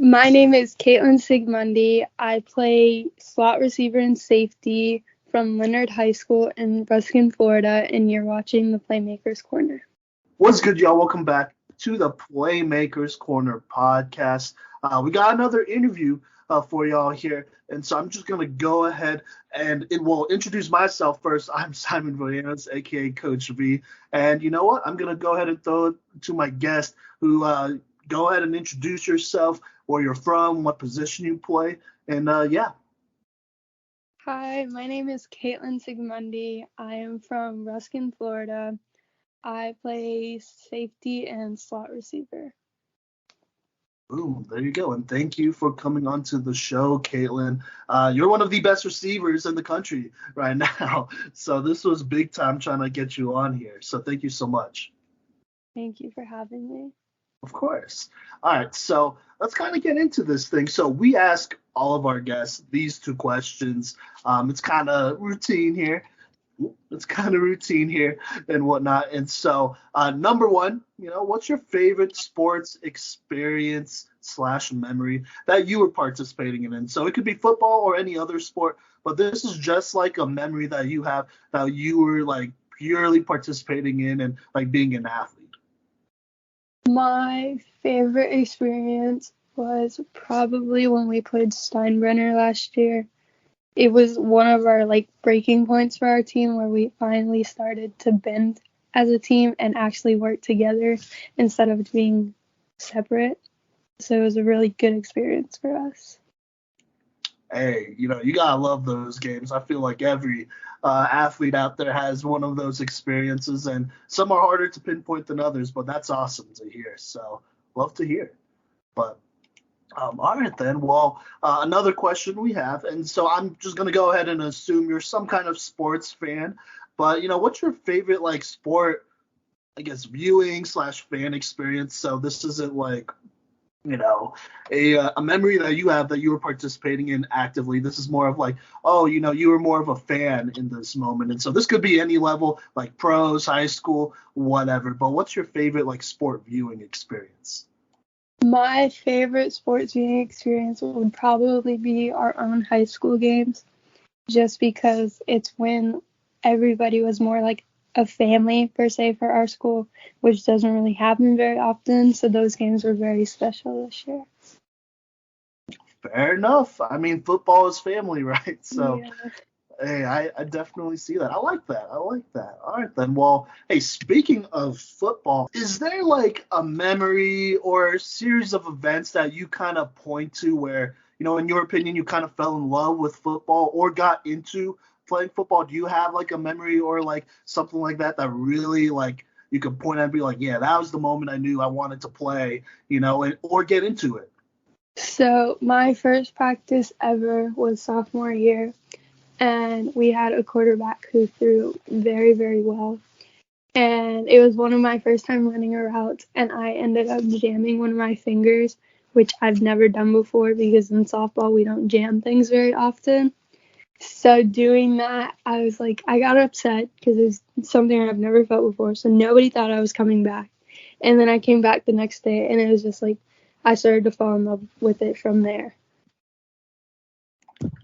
My name is Kaitlyn Sigmundi. I play slot receiver and safety from Lennard Highschool in Ruskin, Florida, and you're watching the Playmakers Corner. What's good, y'all? Welcome back to the Playmakers Corner podcast. We got another interview for y'all here, and so I'm just going to go ahead and introduce myself first. I'm Simon Villanoz, aka Coach V, and you know what? I'm going to go ahead and throw it to my guest, who go ahead and introduce yourself, where you're from, what position you play, and yeah. Hi, my name is Kaitlyn Sigmundi. I am from Ruskin, Florida. I play safety and slot receiver. Boom, there you go. And thank you for coming onto the show, Kaitlyn. You're one of the best receivers in the country right now. So this was big time trying to get you on here. So thank you so much. Thank you for having me. Of course. All right, so let's kind of get into this thing. So we ask all of our guests these two questions. It's kind of routine here. And whatnot. And so, number one, what's your favorite sports experience / memory that you were participating in? And so it could be football or any other sport, but this is just like a memory that you have that you were like purely participating in and like being an athlete. My favorite experience was probably when we played Steinbrenner last year. It was one of our breaking points for our team where we finally started to bend as a team and actually work together instead of being separate. So it was a really good experience for us. Hey, you gotta love those games. I feel like every athlete out there has one of those experiences, and some are harder to pinpoint than others, but that's awesome to hear. So love to hear. But all right then. Well, another question we have, and so I'm just gonna go ahead and assume you're some kind of sports fan. But what's your favorite sport? I guess viewing / fan experience. So this isn't a memory that you have that you were participating in actively. This is more of you were more of a fan in this moment. And so this could be any level, like pros, high school, whatever. But what's your favorite sport viewing experience? My favorite sports viewing experience would probably be our own high school games, just because it's when everybody was more like a family, per se, for our school, which doesn't really happen very often. So those games were very special this year. Fair enough. I mean, football is family, right? So, yeah. Hey, I definitely see that. I like that. All right, then. Well, hey, speaking of football, is there a memory or a series of events that you kind of point to where, in your opinion, you kind of fell in love with football or got into playing football? Do you have a memory or something like that really you could point at and be yeah, that was the moment I knew I wanted to play, or get into it? So my first practice ever was sophomore year. And we had a quarterback who threw very, very well. And it was one of my first time running a route, and I ended up jamming one of my fingers, which I've never done before because in softball we don't jam things very often. So doing that, I was I got upset because it's something I've never felt before. So nobody thought I was coming back. And then I came back the next day, and it was just I started to fall in love with it from there.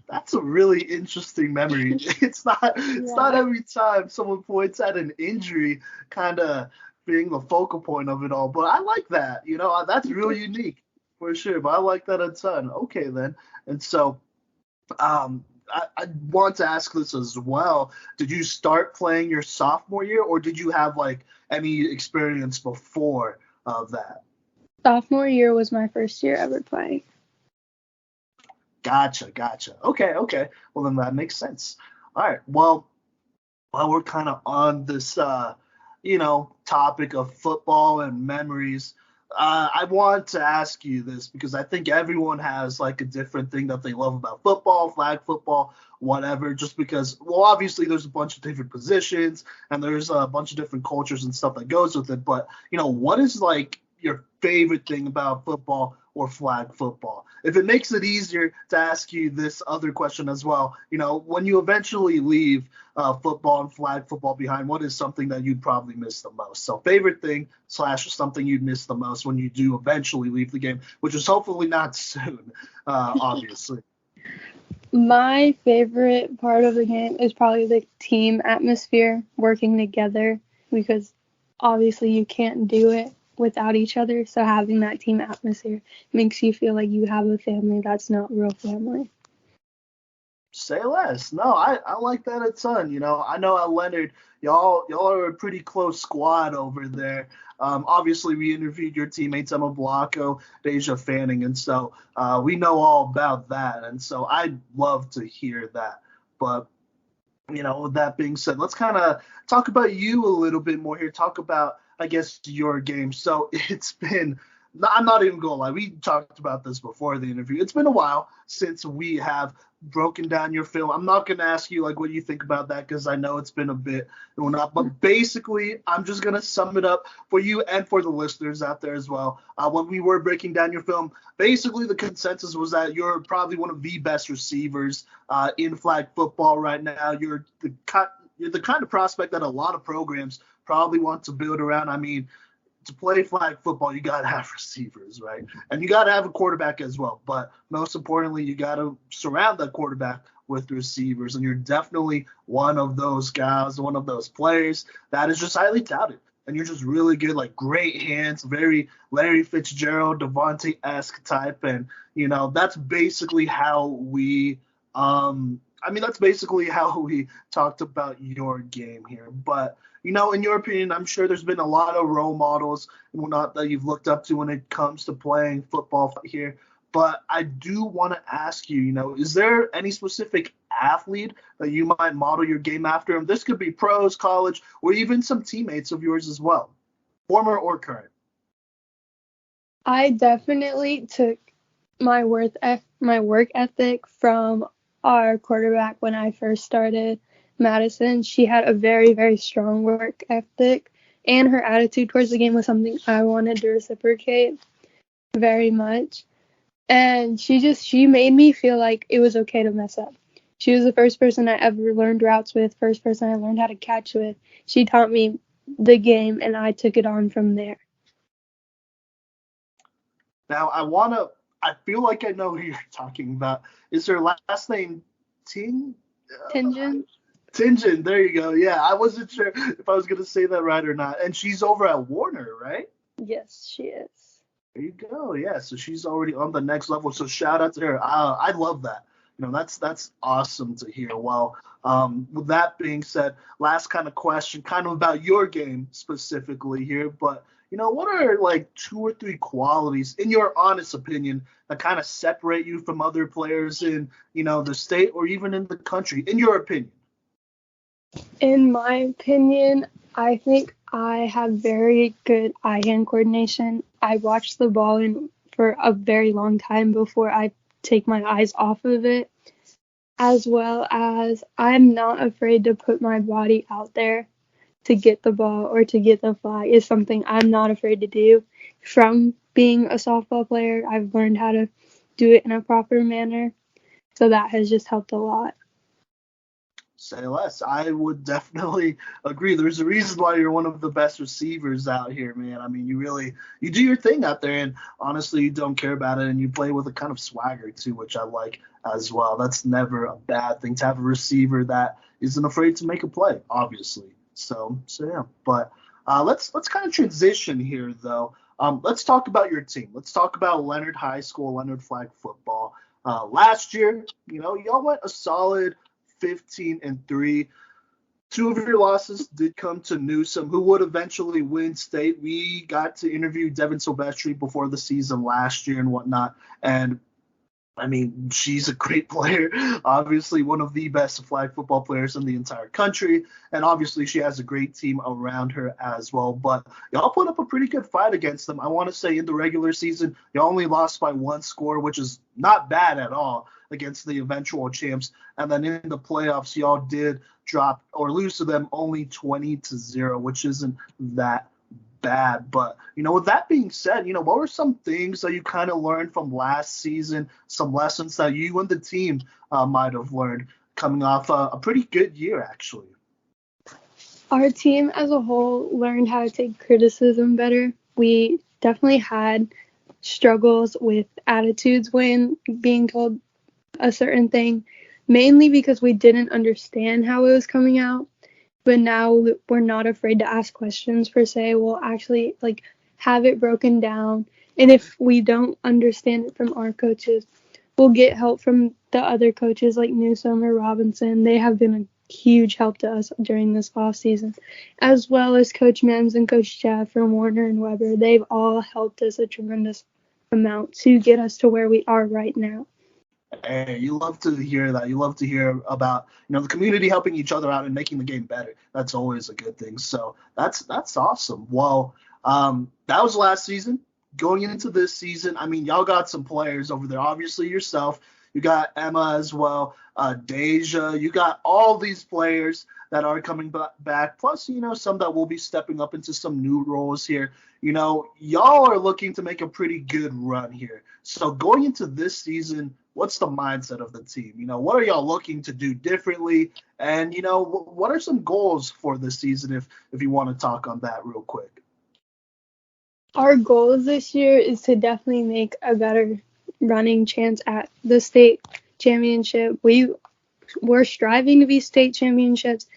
That's a really interesting memory. It's not every time someone points at an injury kind of being the focal point of it all, but I like that. That's really unique for sure. But I like that a ton. Okay then. And so, I want to ask this as well. Did you start playing your sophomore year, or did you have any experience before of that? Sophomore year was my first year ever playing. Gotcha. Okay. Well, then that makes sense. All right. Well, while we're kind of on this, topic of football and memories, I want to ask you this because I think everyone has a different thing that they love about football, flag football, whatever, just because, well, obviously there's a bunch of different positions and there's a bunch of different cultures and stuff that goes with it. But, what is your favorite thing about football or flag football? if it makes it easier to ask you this other question as well, when you eventually leave football and flag football behind, what is something that you'd probably miss the most? So favorite thing / something you'd miss the most when you do eventually leave the game, which is hopefully not soon, obviously. My favorite part of the game is probably the team atmosphere, working together, because obviously you can't do it without each other. So having that team atmosphere makes you feel like you have a family that's not real family. Say less. No, I like that a ton. I know at Lennard, y'all are a pretty close squad over there. Obviously, we interviewed your teammates, Emma Balacco, Deja Fanning, and so we know all about that. And so I'd love to hear that. But, with that being said, let's kind of talk about you a little bit more here. Talk about, I guess, your game. So it's been – I'm not even going to lie. We talked about this before the interview. It's been a while since we have broken down your film. I'm not going to ask you, what you think about that, because I know it's been a bit and whatnot. But basically, I'm just going to sum it up for you and for the listeners out there as well. When we were breaking down your film, basically the consensus was that you're probably one of the best receivers in flag football right now. You're the kind of prospect that a lot of programs probably want to build around. I mean, to play flag football, you got to have receivers, right? And you got to have a quarterback as well. But most importantly, you got to surround that quarterback with receivers. And you're definitely one of those guys, one of those players that is just highly touted. And you're just really good, great hands, very Larry Fitzgerald, Devontae-esque type. And, that's basically how we talked about your game here. But, in your opinion, I'm sure there's been a lot of role models and whatnot that you've looked up to when it comes to playing football here. But I do want to ask you, is there any specific athlete that you might model your game after? And this could be pros, college, or even some teammates of yours as well, former or current. I definitely took my work ethic from our quarterback when I first started, Madison. She had a very, very strong work ethic, and her attitude towards the game was something I wanted to reciprocate very much. And she made me feel like it was okay to mess up. She was the first person I ever learned routes with, first person I learned how to catch with. She taught me the game, and I took it on from there. Now, I feel like I know who you're talking about. Is her last name Ting? Tingen? Tingen, there you go. Yeah, I wasn't sure if I was going to say that right or not. And she's over at Warner, right? Yes, she is. There you go. Yeah, so she's already on the next level. So shout out to her. I love that. That's awesome to hear. Well, with that being said, last kind of question, kind of about your game specifically here. But, what are 2 or 3 qualities, in your honest opinion, that kind of separate you from other players in, the state or even in the country, in your opinion? In my opinion, I think I have very good eye-hand coordination. I watch the ball for a very long time before I take my eyes off of it, as well as I'm not afraid to put my body out there to get the ball or to get the flag. Is something I'm not afraid to do. From being a softball player, I've learned how to do it in a proper manner, so that has just helped a lot. Say less. I would definitely agree. There's a reason why you're one of the best receivers out here, man. I mean, you do your thing out there, and honestly, you don't care about it, and you play with a kind of swagger too, which I like as well. That's never a bad thing to have a receiver that isn't afraid to make a play, obviously. So yeah. But let's kind of transition here, though. Let's talk about your team. Let's talk about Lennard Highschool, Lennard flag football. Last year, y'all went a solid 15-3. 2 of your losses did come to Newsom, who would eventually win state. We got to interview Devin Silvestri before the season last year and whatnot. And I mean, she's a great player, obviously one of the best flag football players in the entire country. And obviously she has a great team around her as well. But y'all put up a pretty good fight against them. I want to say in the regular season, y'all only lost by 1 score, which is not bad at all against the eventual champs. And then in the playoffs, y'all did drop or lose to them only 20-0, which isn't that bad. But, with that being said, what were some things that you kind of learned from last season, some lessons that you and the team might have learned coming off a pretty good year, actually? Our team as a whole learned how to take criticism better. We definitely had struggles with attitudes when being told a certain thing, mainly because we didn't understand how it was coming out. But now we're not afraid to ask questions per se. We'll actually have it broken down. And if we don't understand it from our coaches, we'll get help from the other coaches like Newsom or Robinson. They have been a huge help to us during this off season, as well as Coach Mims and Coach Jeff from Warner and Weber. They've all helped us a tremendous amount to get us to where we are right now. Hey, you love to hear that. You love to hear about, the community helping each other out and making the game better. That's always a good thing. So that's awesome. Well, that was last season. Going into this season, y'all got some players over there. Obviously yourself. You got Emma as well, Deja. You got all these players that are coming back. Plus, some that will be stepping up into some new roles here. Y'all are looking to make a pretty good run here. So going into this season, what's the mindset of the team? What are y'all looking to do differently? And, what are some goals for this season if you want to talk on that real quick? Our goals this year is to definitely make a better running chance at the state championship. We're striving to be state championships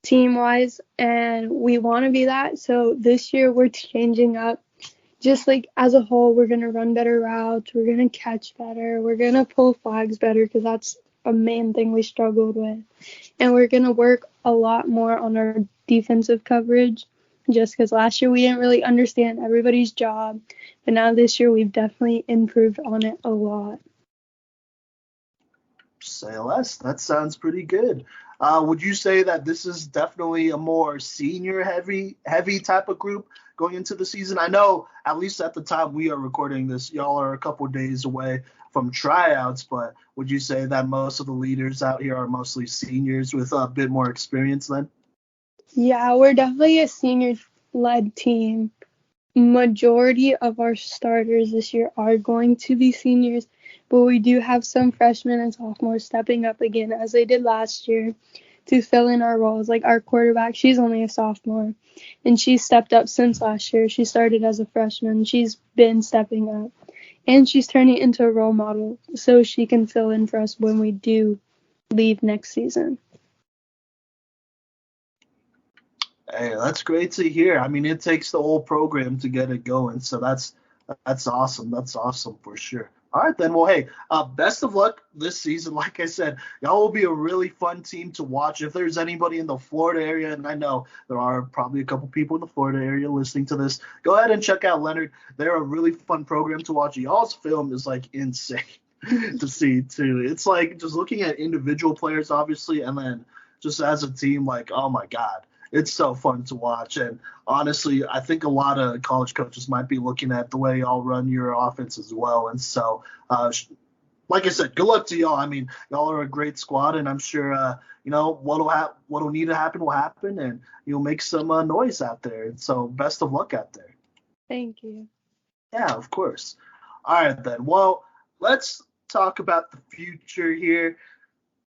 team-wise, and we want to be that. So this year we're changing up. Just as a whole, we're going to run better routes, we're going to catch better, we're going to pull flags better because that's a main thing we struggled with. And we're going to work a lot more on our defensive coverage just because last year we didn't really understand everybody's job. But now this year we've definitely improved on it a lot. Say less. That sounds pretty good. Would you say that this is definitely a more senior heavy type of group going into the season? I know, at least at the time we are recording this, y'all are a couple days away from tryouts, but would you say that most of the leaders out here are mostly seniors with a bit more experience then? Yeah, we're definitely a senior-led team. Majority of our starters this year are going to be seniors, but we do have some freshmen and sophomores stepping up again as they did last year to fill in our roles. Like our quarterback, she's only a sophomore, and she's stepped up since last year. She started as a freshman. She's been stepping up, and she's turning into a role model so she can fill in for us when we do leave next season. Hey, that's great to hear. It takes the whole program to get it going, so that's awesome. That's awesome for sure. All right, then. Well, hey, best of luck this season. Like I said, y'all will be a really fun team to watch. If there's anybody in the Florida area, and I know there are probably a couple people in the Florida area listening to this, go ahead and check out Lennard. They're a really fun program to watch. Y'all's film is insane to see too. It's just looking at individual players, obviously, and then just as a team, oh my God. It's so fun to watch. And honestly, I think a lot of college coaches might be looking at the way y'all run your offense as well. And so, like I said, good luck to y'all. Y'all are a great squad, and I'm sure, what'll need to happen will happen, and you'll make some noise out there. And so best of luck out there. Thank you. Yeah, of course. All right, then. Well, let's talk about the future here.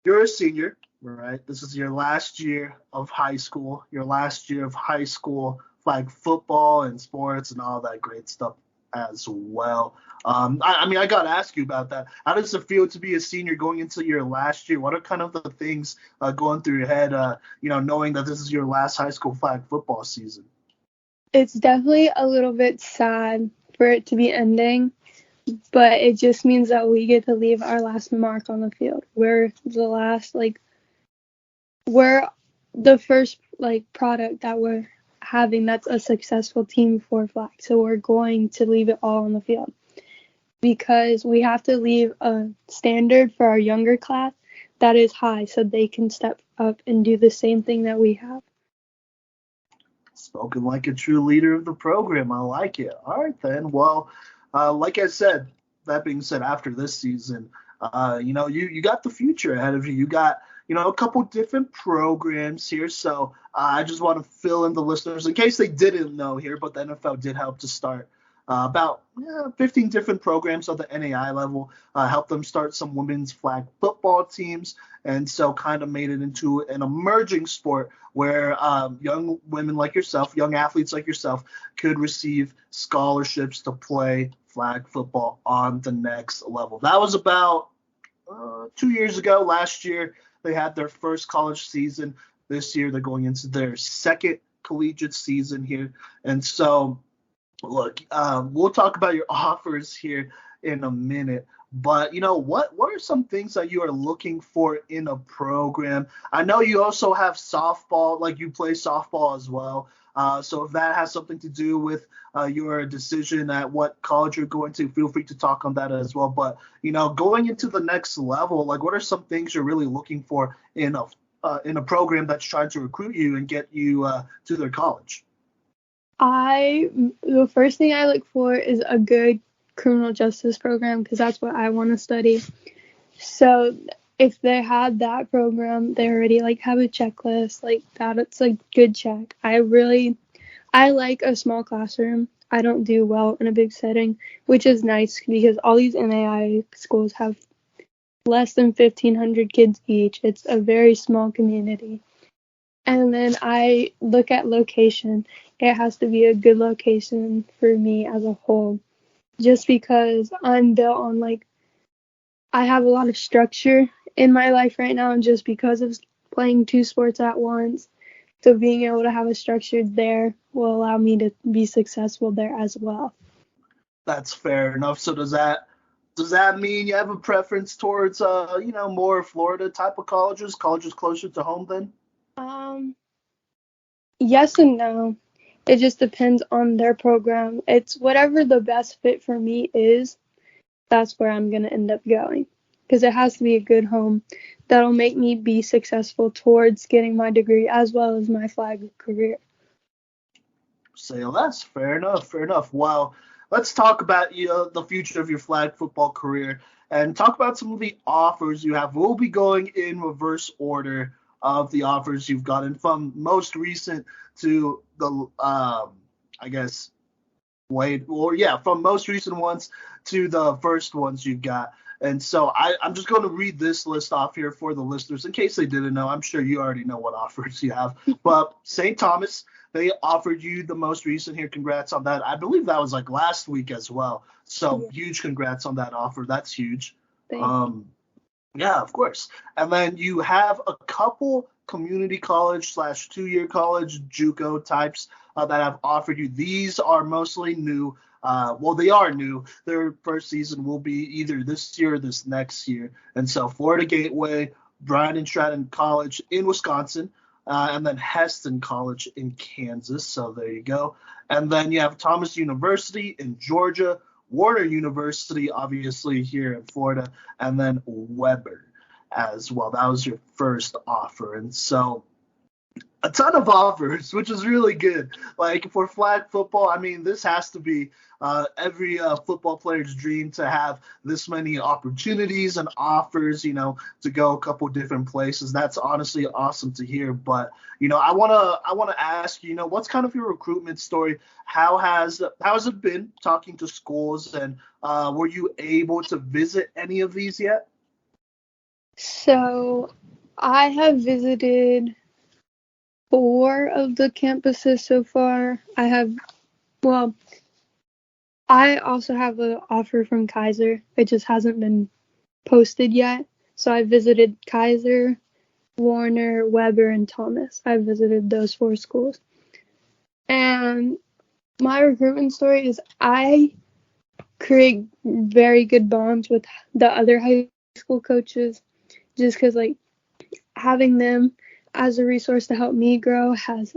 You're a senior. Right. This is your last year of high school, flag football and sports and all that great stuff as well. I got to ask you about that. How does it feel to be a senior going into your last year? What are kind of the things going through your head, knowing that this is your last high school flag football season? It's definitely a little bit sad for it to be ending, but it just means that we get to leave our last mark on the field. We're the first product that we're having that's a successful team for flag. So we're going to leave it all on the field because we have to leave a standard for our younger class that is high so they can step up and do the same thing that we have. Spoken like a true leader of the program. I like it. All right, then. Well, like I said, that being said, after this season, you got the future ahead of you. You got a couple different programs here. So I just want to fill in the listeners in case they didn't know here, but the NFL did help to start about 15 different programs at the NAI level, helped them start some women's flag football teams, and so kind of made it into an emerging sport where young women like yourself, young athletes like yourself, could receive scholarships to play flag football on the next level. That was about 2 years ago. Last year, they had their first college season. This year, they're going into their second collegiate season here. And so, look, we'll talk about your offers here in a minute. But, what are some things that you are looking for in a program? I know you also have softball, like you play softball as well. So if that has something to do with your decision at what college you're going to, feel free to talk on that as well. But, going into the next level, like what are some things you're really looking for in a program that's trying to recruit you and get you to their college? The first thing I look for is a good criminal justice program because that's what I want to study. So if they had that program, they already have a checklist like that. It's a good check. I like a small classroom. I don't do well in a big setting, which is nice because all these NAI schools have less than 1,500 kids each. It's a very small community. And then I look at location. It has to be a good location for me as a whole. Just because I'm built on I have a lot of structure in my life right now, and just because of playing two sports at once, so being able to have a structure there will allow me to be successful there as well. That's fair enough. So does that mean you have a preference towards more Florida type of colleges closer to home then? Yes and no. It just depends on their program. It's whatever the best fit for me is, that's where I'm going to end up going. Because it has to be a good home that'll make me be successful towards getting my degree as well as my flag career. Say less. Fair enough. Well, let's talk about the future of your flag football career and talk about some of the offers you have. We'll be going in reverse order of the offers you've gotten from most recent to the, from most recent ones to the first ones you got. And so I'm just going to read this list off here for the listeners in case they didn't know. I'm sure you already know what offers you have. But St. Thomas, they offered you the most recent here. Congrats on that. I believe that was last week as well. So Huge congrats on that offer. That's huge. Yeah, of course. And then you have a couple community college / 2-year college JUCO types that have offered you. These are mostly new. They are new. Their first season will be either this year or this next year. And so Florida Gateway, Bryan and Stratton College in Wisconsin, and then Heston College in Kansas. So there you go. And then you have Thomas University in Georgia, Warner University, obviously here in Florida, and then Weber as well. That was your first offer. And so a ton of offers, which is really good. For flag football, I mean, this has to be every football player's dream to have this many opportunities and offers, to go a couple different places. That's honestly awesome to hear. But, I want to ask you, what's kind of your recruitment story? How has it been talking to schools, and were you able to visit any of these yet? So I have visited 4 of the campuses so far. I also have an offer from Kaiser. It just hasn't been posted yet. So I visited Kaiser, Warner, Weber, and Thomas. I visited those 4 schools. And my recruitment story is I create very good bonds with the other high school coaches just because, having them as a resource to help me grow has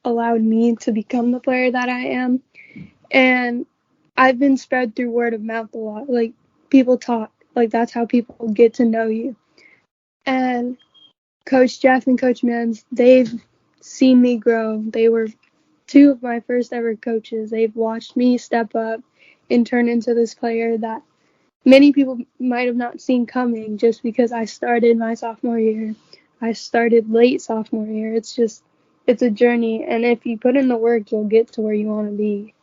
allowed me to become the player that I am. And I've been spread through word of mouth a lot. People talk. That's how people get to know you. And Coach Jeff and Coach Mans, they've seen me grow. They were 2 of my first ever coaches. They've watched me step up and turn into this player that many people might have not seen coming just because I started my sophomore year. I started late sophomore year. It's a journey, and if you put in the work, you'll get to where you want to be.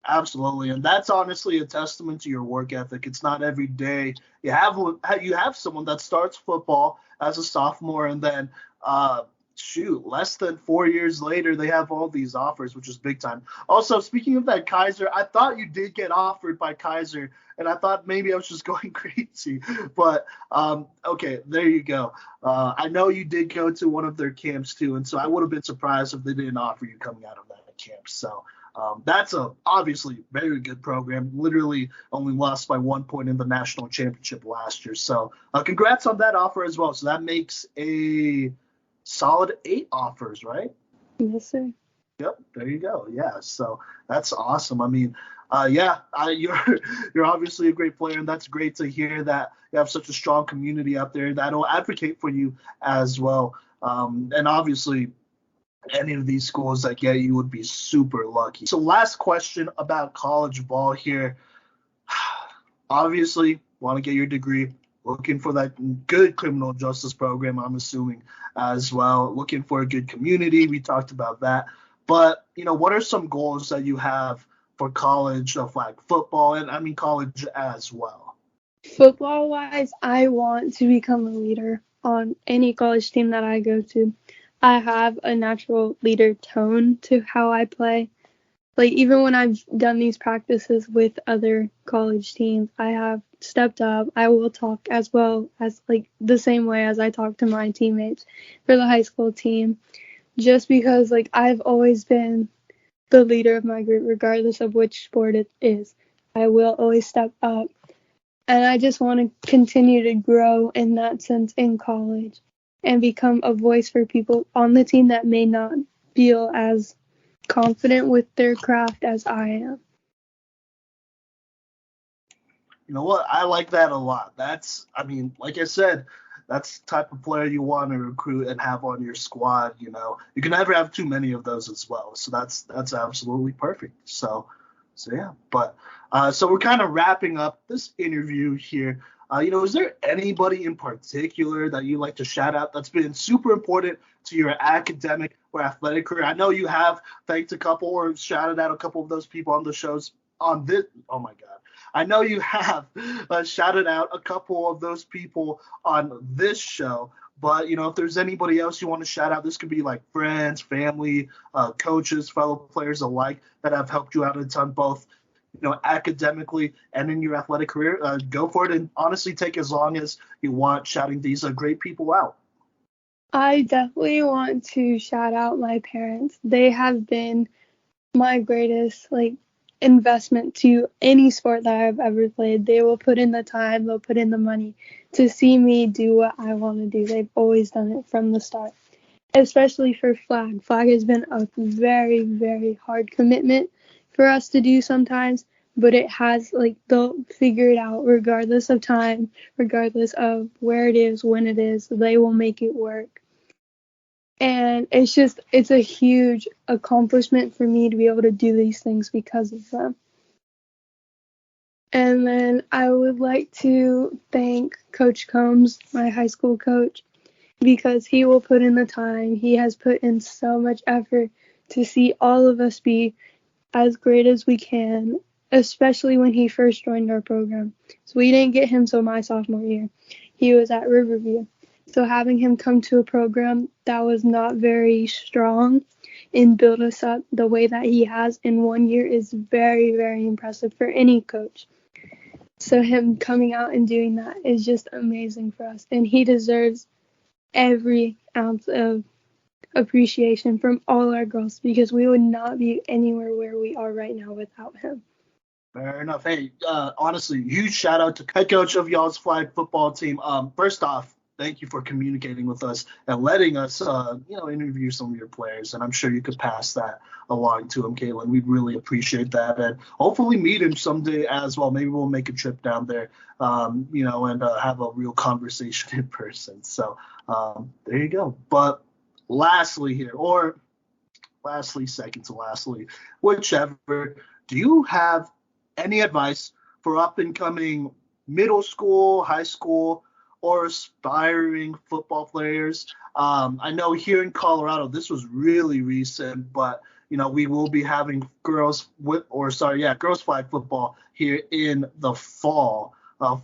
Absolutely, and that's honestly a testament to your work ethic. It's not every day you have someone that starts football as a sophomore and then less than 4 years later they have all these offers, which is big time. Also, speaking of that Kaiser, I thought you did get offered by Kaiser, and I thought maybe I was just going crazy, but okay, there you go. I know you did go to one of their camps too, and so I would have been surprised if they didn't offer you coming out of that camp. So. That's a obviously very good program. Literally only lost by 1 point in the national championship last year. So congrats on that offer as well. So that makes a solid 8 offers, right? Yes, sir. Yep, there you go. Yeah, so that's awesome. I mean, you're obviously a great player, and that's great to hear that you have such a strong community out there that'll advocate for you as well. And obviously, any of these schools that get you would be super lucky. So last question about college ball here. Obviously, want to get your degree, looking for that good criminal justice program, I'm assuming, as well. Looking for a good community. We talked about that. But, what are some goals that you have for college of like football and college as well? Football wise, I want to become a leader on any college team that I go to. I have a natural leader tone to how I play. Like, even when I've done these practices with other college teams, I have stepped up. I will talk as well as, like, the same way as I talk to my teammates for the high school team, just because, like, I've always been the leader of my group, regardless of which sport it is. I will always step up. And I just want to continue to grow in that sense in college and become a voice for people on the team that may not feel as confident with their craft as I am. You know what? I like that a lot. Like I said, that's the type of player you want to recruit and have on your squad. You can never have too many of those as well. So that's absolutely perfect. So yeah. But so we're kind of wrapping up this interview here. Is there anybody in particular that you like to shout out that's been super important to your academic or athletic career? I know you have thanked a couple or shouted out a couple of those people on the shows on this. Oh my God. I know you have shouted out a couple of those people on this show, but, if there's anybody else you want to shout out, this could be like friends, family, coaches, fellow players alike that have helped you out a ton, both, academically and in your athletic career. Go for it and honestly take as long as you want shouting these great people out. I definitely want to shout out my parents. They have been my greatest, investment to any sport that I've ever played. They will put in the time, they'll put in the money to see me do what I want to do. They've always done it from the start, especially for flag. Flag has been a very, very hard commitment for us to do sometimes, but it has, they'll figure it out regardless of time, regardless of where it is, when it is, they will make it work. And it's a huge accomplishment for me to be able to do these things because of them. And then I would like to thank Coach Combs, my high school coach, because he will put in the time. He has put in so much effort to see all of us be as great as we can, especially when he first joined our program. So we didn't get him till my sophomore year. He was at Riverview. So having him come to a program that was not very strong and build us up the way that he has in 1 year is very, very impressive for any coach. So him coming out and doing that is just amazing for us. And he deserves every ounce of appreciation from all our girls because we would not be anywhere where we are right now without him. Fair enough. Hey, honestly, huge shout out to head coach of y'all's flag football team. First off, thank you for communicating with us and letting us, interview some of your players. And I'm sure you could pass that along to him, Kaitlyn. We'd really appreciate that. And hopefully meet him someday as well. Maybe we'll make a trip down there, and have a real conversation in person. So there you go. But lastly, second to lastly, whichever, do you have any advice for up and coming middle school, high school, or aspiring football players. I know here in Colorado, this was really recent, but we will be having girls flag football here in the fall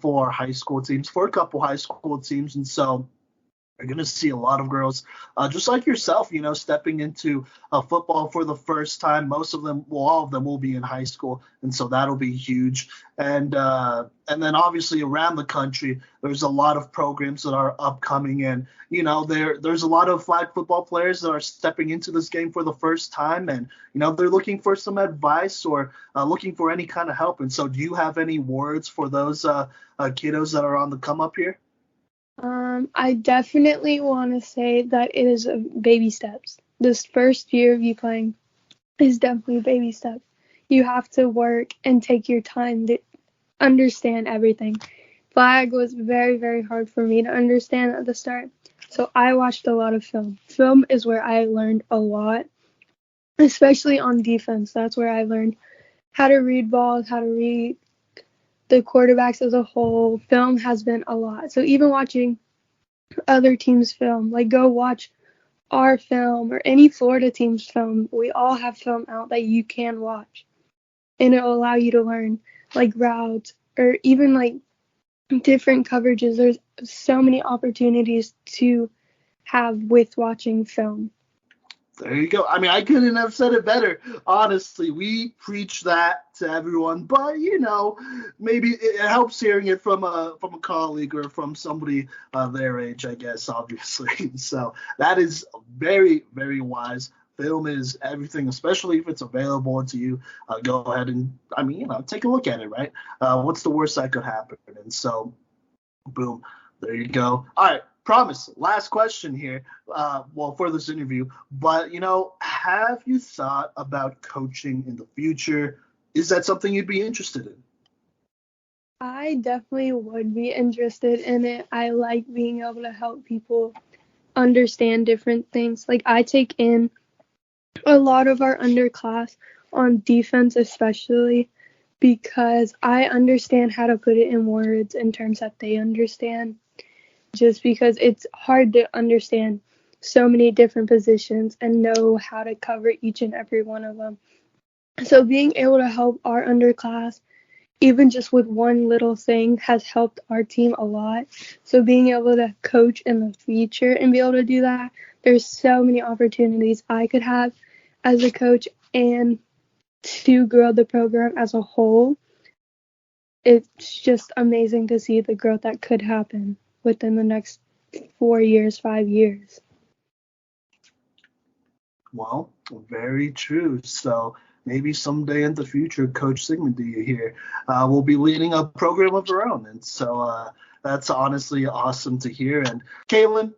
for high school teams, for a couple high school teams, and so you're going to see a lot of girls, just like yourself, stepping into football for the first time. Most of them, well, all of them will be in high school, and so that'll be huge. And then obviously around the country, there's a lot of programs that are upcoming, and there's a lot of flag football players that are stepping into this game for the first time, and they're looking for some advice or looking for any kind of help. And so, do you have any words for those kiddos that are on the come up here? I definitely want to say that it is baby steps. This first year of you playing is definitely baby steps. You have to work and take your time to understand everything. Flag was very, very hard for me to understand at the start, so I watched a lot of film. Film is where I learned a lot, especially on defense. That's where I learned how to read balls, how to read the quarterbacks as a whole. Film has been a lot. So even watching other teams' film, like go watch our film or any Florida team's film. We all have film out that you can watch, and it'll allow you to learn like routes or even like different coverages. There's so many opportunities to have with watching film. There you go. I mean, I couldn't have said it better. Honestly, we preach that to everyone, but maybe it helps hearing it from a colleague or from somebody their age, I guess, obviously. So that is very, very wise. Film is everything, especially if it's available to you. Go ahead and, take a look at it, right? What's the worst that could happen? And so, boom, there you go. All right. Promise, last question here, for this interview, but, have you thought about coaching in the future? Is that something you'd be interested in? I definitely would be interested in it. I like being able to help people understand different things. Like, I take in a lot of our underclass on defense, especially because I understand how to put it in words in terms that they understand. Just because it's hard to understand so many different positions and know how to cover each and every one of them. So being able to help our underclass, even just with one little thing, has helped our team a lot. So being able to coach in the future and be able to do that, there's so many opportunities I could have as a coach and to grow the program as a whole. It's just amazing to see the growth that could happen within the next 4 years, 5 years. Well, very true. So maybe someday in the future, Coach Sigmundi here will be leading a program of her own. And so that's honestly awesome to hear. And Kaitlyn,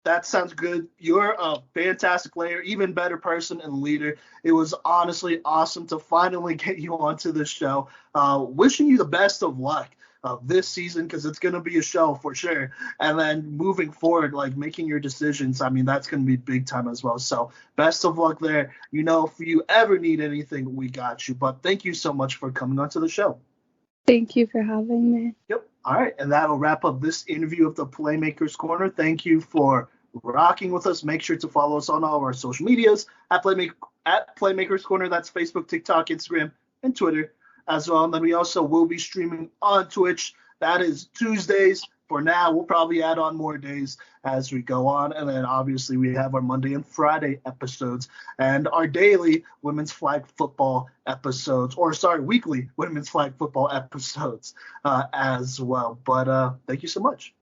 that sounds good. You're a fantastic player, even better person and leader. It was honestly awesome to finally get you onto the show. Wishing you the best of luck this season, because it's going to be a show for sure. And then moving forward, like making your decisions, that's going to be big time as well. So best of luck there. If you ever need anything, we got you. But thank you so much for coming onto the show. Thank you for having me. Yep. All right. And that'll wrap up this interview of the Playmakers Corner. Thank you for rocking with us. Make sure to follow us on all of our social medias at Playmakers Corner. That's Facebook, TikTok, Instagram, and Twitter as well. And then we also will be streaming on Twitch. That is Tuesdays for now. We'll probably add on more days as we go on. And then obviously we have our Monday and Friday episodes and our daily women's flag football episodes, weekly women's flag football episodes as well. But thank you so much.